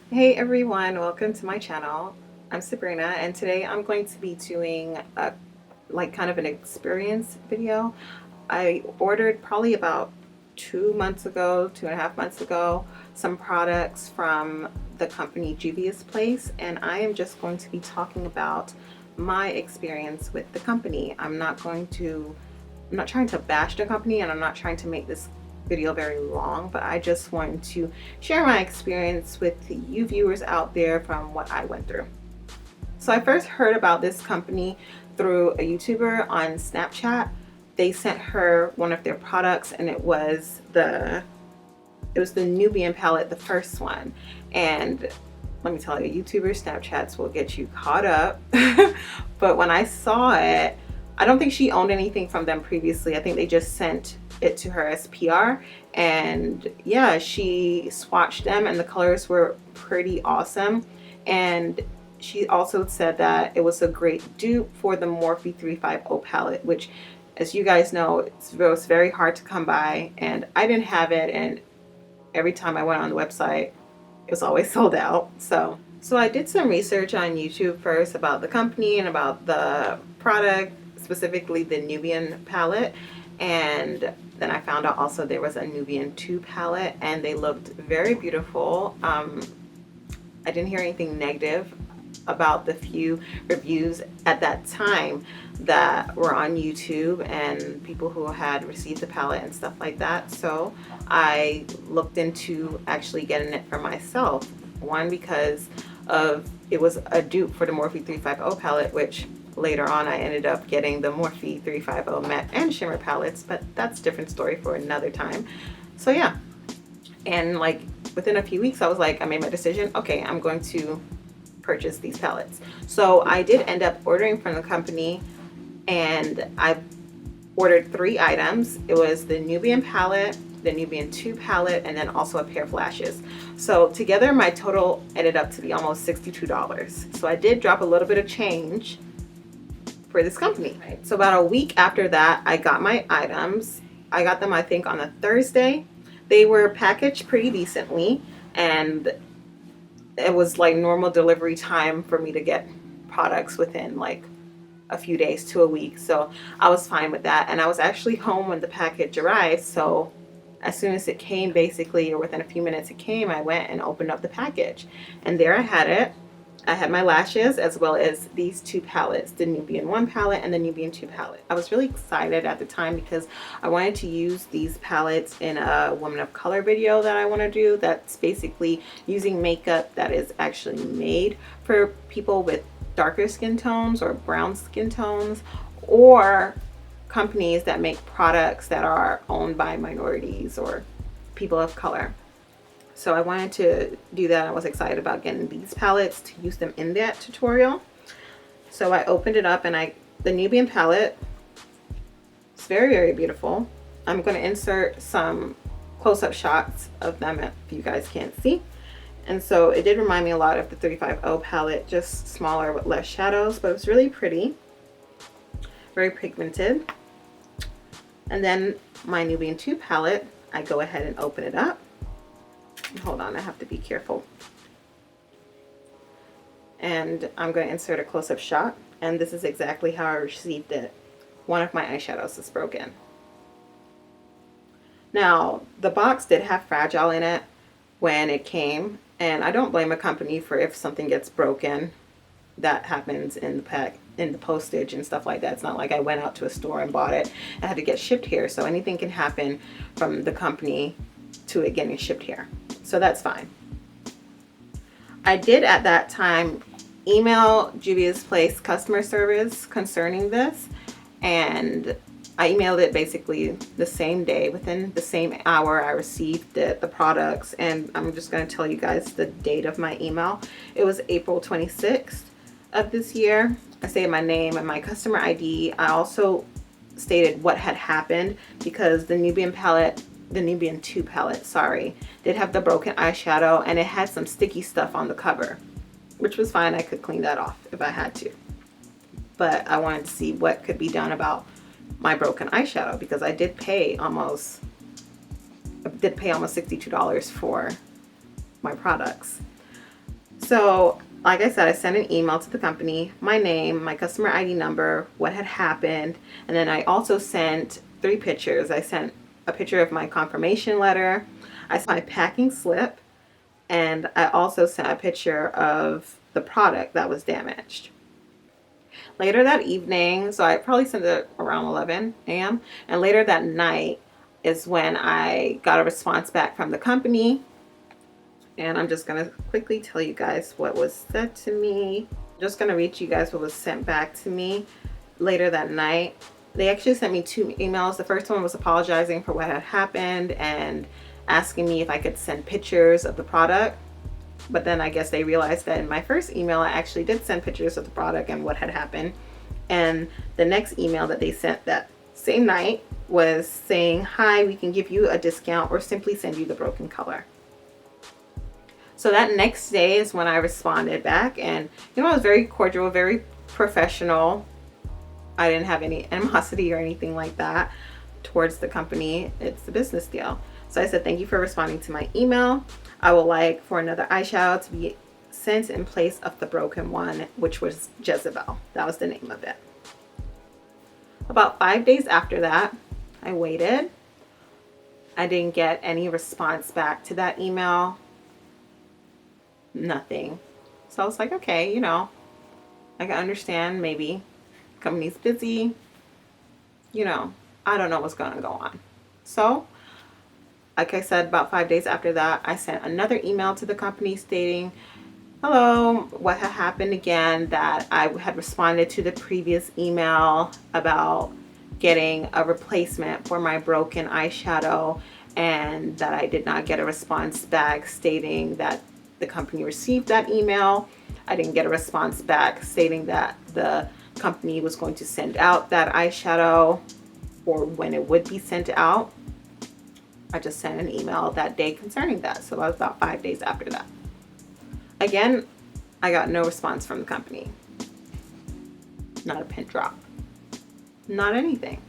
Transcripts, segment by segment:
Hey everyone, welcome to my channel. I'm Sabrina and today I'm going to be doing a kind of an experience video. I ordered probably about 2 months ago, 2.5 months ago, some products from the company Juvia's Place, and I am just going to be talking about my experience with the company. I'm not trying to bash the company, and I'm not trying to make this video very long, but I just wanted to share my experience with you viewers out there from what I went through. So I first heard about this company through a YouTuber on Snapchat. They sent her one of their products, and it was the Nubian palette, the first one. And let me tell you, YouTuber Snapchats will get you caught up. But when I saw it, I don't think she owned anything from them previously. I think they just sent it to her as PR. And yeah, she swatched them and the colors were pretty awesome. And she also said that it was a great dupe for the Morphe 350 palette, which, as you guys know, it was very hard to come by, and I didn't have it, and every time I went on the website it was always sold out. So I did some research on YouTube first about the company and about the product, specifically the Nubian palette, and then I found out also there was a Nubian 2 palette and they looked very beautiful. I didn't hear anything negative about the few reviews at that time that were on YouTube and people who had received the palette and stuff like that. So I looked into actually getting it for myself. One, because of it was a dupe for the Morphe 350 palette, which later on I ended up getting the Morphe 350 matte and shimmer palettes, but that's a different story for another time. So yeah, and like within a few weeks I was like, I made my decision. Okay, I'm going to purchase these palettes. So I did end up ordering from the company, and I ordered 3 items. It was the Nubian palette, the Nubian 2 palette, and then also a pair of lashes. So together my total ended up to be almost $62. So I did drop a little bit of change for this company. Right? So about a week after that, I got my items. I got them, I think, on a Thursday. They were packaged pretty decently, and it was like normal delivery time for me to get products within like a few days to a week. So I was fine with that. And I was actually home when the package arrived. So as soon as it came, basically, or within a few minutes it came, I went and opened up the package. And there I had it. I had my lashes as well as these 2 palettes, the Nubian 1 palette and the Nubian 2 palette. I was really excited at the time because I wanted to use these palettes in a Woman of Color video that I want to do. That's basically using makeup that is actually made for people with darker skin tones or brown skin tones, or companies that make products that are owned by minorities or people of color. So I wanted to do that. I was excited about getting these palettes to use them in that tutorial. So I opened it up, and the Nubian palette, it's very, very beautiful. I'm going to insert some close-up shots of them if you guys can't see. And so it did remind me a lot of the 350 palette, just smaller with less shadows, but it was really pretty, very pigmented. And then my Nubian 2 palette, I go ahead and open it up. Hold on, I have to be careful. And I'm going to insert a close-up shot, and this is exactly how I received it. One of my eyeshadows is broken. Now, the box did have Fragile in it when it came, and I don't blame a company for if something gets broken. That happens in the pack, in the postage and stuff like that. It's not like I went out to a store and bought it. I had to get shipped here, so anything can happen from the company to it getting shipped here. So that's fine. I did at that time email Juvia's Place customer service concerning this, and I emailed it basically the same day. Within the same hour I received the products, and I'm just going to tell you guys the date of my email. It was April 26th of this year. I stated my name and my customer ID. I also stated what had happened because the Nubian palette, the Nubian 2 palette, sorry, did have the broken eyeshadow, and it had some sticky stuff on the cover, which was fine. I could clean that off if I had to. But I wanted to see what could be done about my broken eyeshadow because I did pay almost $62 for my products. So, like I said, I sent an email to the company, my name, my customer ID number, what had happened, and then I also sent 3 pictures. I sent a picture of my confirmation letter, I sent my packing slip, and I also sent a picture of the product that was damaged. Later that evening, so I probably sent it around 11 a.m., and later that night is when I got a response back from the company. And I'm just going to quickly tell you guys what was said to me. I'm just going to read you guys what was sent back to me later that night. They actually sent me 2 emails. The first one was apologizing for what had happened and asking me if I could send pictures of the product. But then I guess they realized that in my first email, I actually did send pictures of the product and what had happened. And the next email that they sent that same night was saying, "Hi, we can give you a discount or simply send you the broken color." So that next day is when I responded back, and I was very cordial, very professional. I didn't have any animosity or anything like that towards the company. It's a business deal. So I said, "Thank you for responding to my email. I would like for another eyeshadow to be sent in place of the broken one," which was Jezebel. That was the name of it. About 5 days after that, I waited. I didn't get any response back to that email. Nothing. So I was like, okay, I can understand, maybe company's busy, I don't know what's going to go on. So like I said, about 5 days after that, I sent another email to the company stating, "Hello, what had happened again, that I had responded to the previous email about getting a replacement for my broken eyeshadow, and that I did not get a response back stating that the company received that email. I didn't get a response back stating that the company was going to send out that eyeshadow or when it would be sent out." I just sent an email that day concerning that. So that was about 5 days after that. Again, I got no response from the company. Not a pin drop. Not anything.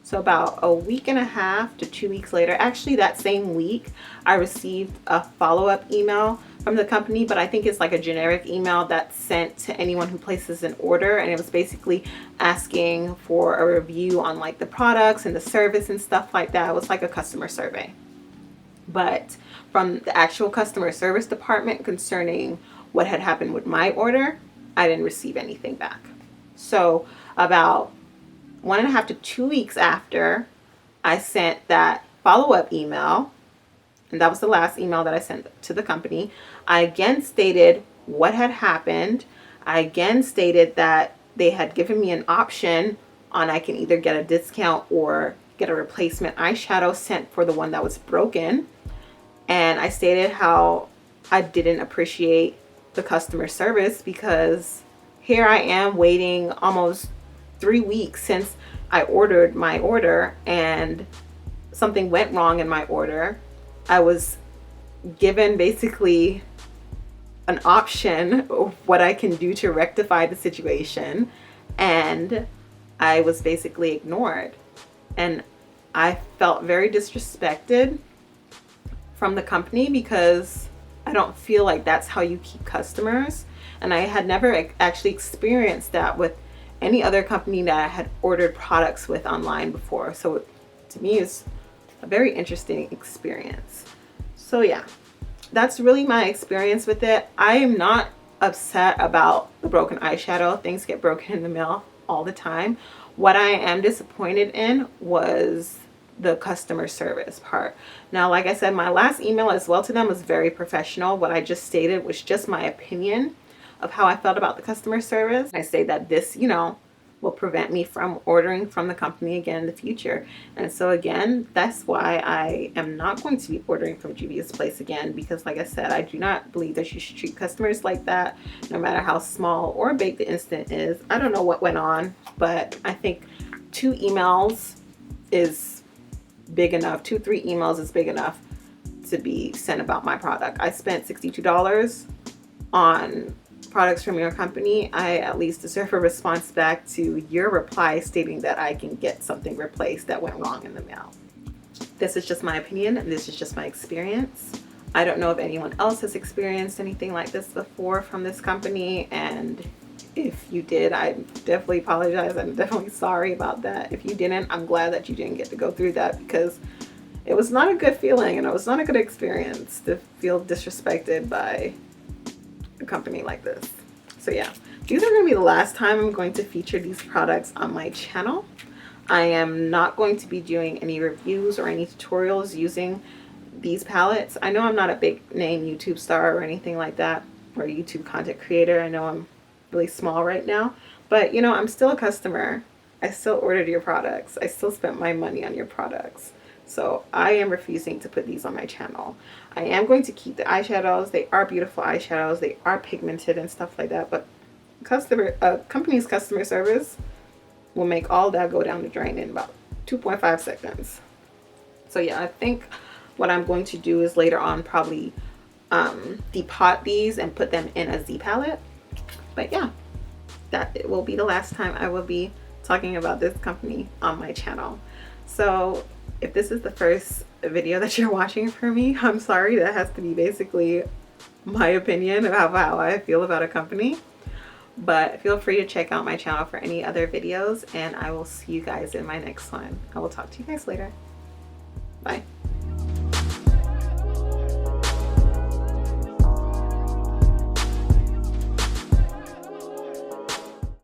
So about a week and a half to 2 weeks later, actually that same week, I received a follow-up email from the company, but I think it's like a generic email that's sent to anyone who places an order, and it was basically asking for a review on like the products and the service and stuff like that. It was like a customer survey. But from the actual customer service department concerning what had happened with my order, I didn't receive anything back. So about 1.5 to 2 weeks after I sent that follow-up email, and that was the last email that I sent to the company, I again stated what had happened. I again stated that they had given me an option on I can either get a discount or get a replacement eyeshadow sent for the one that was broken. And I stated how I didn't appreciate the customer service, because here I am waiting almost 3 weeks since I ordered my order and something went wrong in my order. I was given basically an option of what I can do to rectify the situation, and I was basically ignored. And I felt very disrespected from the company, because I don't feel like that's how you keep customers. And I had never actually experienced that with any other company that I had ordered products with online before. So to me, it's a very interesting experience. So yeah, that's really my experience with it. I am not upset about the broken eyeshadow. Things get broken in the mail all the time. What I am disappointed in was the customer service part. Now, like I said, my last email as well to them was very professional. What I just stated was just my opinion of how I felt about the customer service. I say that this, will prevent me from ordering from the company again in the future. And so again, that's why I am not going to be ordering from Juvia's place again, because like I said, I do not believe that you should treat customers like that, no matter how small or big the incident is. I don't know what went on, but I think 2 emails is big enough. 2-3 emails is big enough to be sent about my product. I spent $62 on products from your company. I at least deserve a response back to your reply stating that I can get something replaced that went wrong in the mail. This is just my opinion, and this is just my experience. I don't know if anyone else has experienced anything like this before from this company, and if you did, I definitely apologize. I'm definitely sorry about that. If you didn't, I'm glad that you didn't get to go through that, because it was not a good feeling and it was not a good experience to feel disrespected by a company like this. So yeah, these are going to be the last time I'm going to feature these products on my channel. I am not going to be doing any reviews or any tutorials using these palettes. I know I'm not a big name YouTube star or anything like that, or a YouTube content creator. I know I'm really small right now, but you know, I'm still a customer. I still ordered your products. I still spent my money on your products. So I am refusing to put these on my channel. I am going to keep the eyeshadows. They are beautiful eyeshadows. They are pigmented and stuff like that, but company's customer service will make all that go down the drain in about 2.5 seconds. So yeah, I think what I'm going to do is later on probably depot these and put them in a Z palette. But yeah, that it will be the last time I will be talking about this company on my channel. So if this is the first video that you're watching for me, I'm sorry. That has to be basically my opinion about how I feel about a company. But feel free to check out my channel for any other videos, and I will see you guys in my next one. I will talk to you guys later.